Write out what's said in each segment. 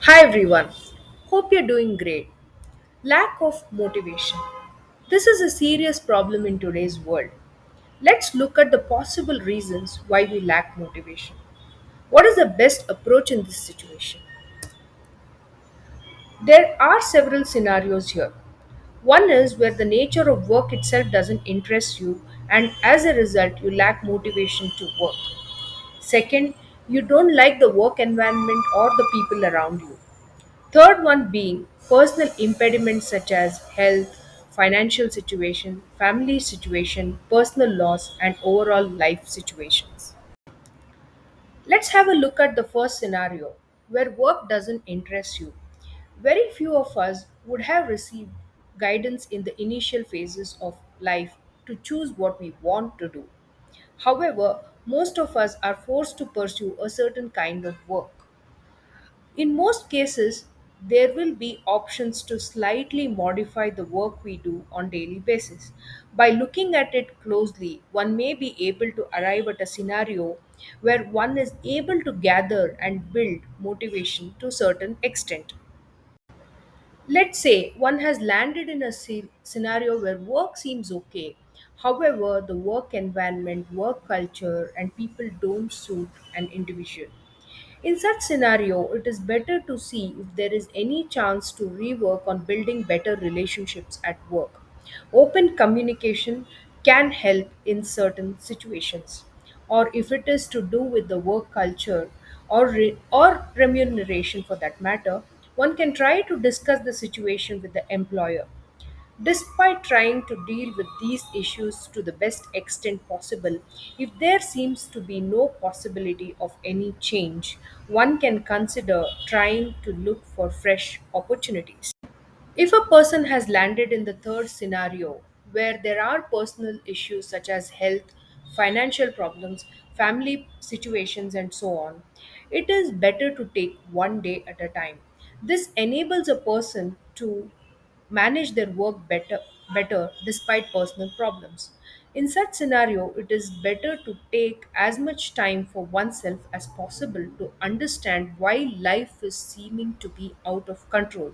Hi everyone, hope you're doing great. Lack of motivation. This is a serious problem in today's world. Let's look at the possible reasons why we lack motivation. What is the best approach in this situation? There are several scenarios here. One is where the nature of work itself doesn't interest you, and as a result, you lack motivation to work. Second, you don't like the work environment or the people around you. Third one being personal impediments such as health, financial situation, family situation, personal loss, and overall life situations. Let's have a look at the first scenario where work doesn't interest you. Very few of us would have received guidance in the initial phases of life to choose what we want to do. However, most of us are forced to pursue a certain kind of work. In most cases, there will be options to slightly modify the work we do on daily basis. By looking at it closely, one may be able to arrive at a scenario where one is able to gather and build motivation to a certain extent. Let's say one has landed in a scenario where work seems okay. However, the work environment, work culture, and people don't suit an individual. In such scenario, it is better to see if there is any chance to rework on building better relationships at work. Open communication can help in certain situations, or if it is to do with the work culture or remuneration for that matter, one can try to discuss the situation with the employer. Despite trying to deal with these issues to the best extent possible, if there seems to be no possibility of any change, one can consider trying to look for fresh opportunities. If a person has landed in the third scenario, where there are personal issues such as health, financial problems, family situations, and so on, it is better to take one day at a time. This enables a person to manage their work better despite personal problems. In such scenario, it is better to take as much time for oneself as possible to understand why life is seeming to be out of control.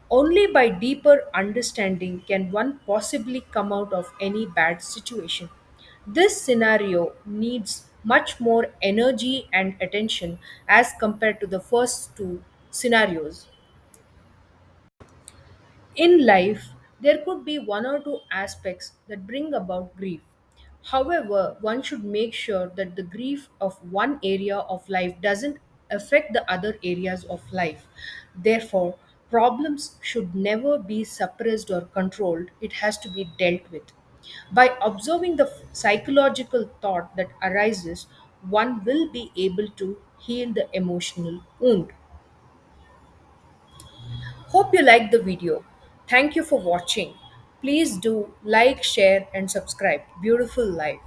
Only by deeper understanding can one possibly come out of any bad situation. This scenario needs much more energy and attention as compared to the first two scenarios. In life, there could be one or two aspects that bring about grief. However, one should make sure that the grief of one area of life doesn't affect the other areas of life. Therefore, problems should never be suppressed or controlled, it has to be dealt with. By observing the psychological thought that arises, one will be able to heal the emotional wound. Hope you liked the video. Thank you for watching. Please do like, share, and subscribe. Beautiful life.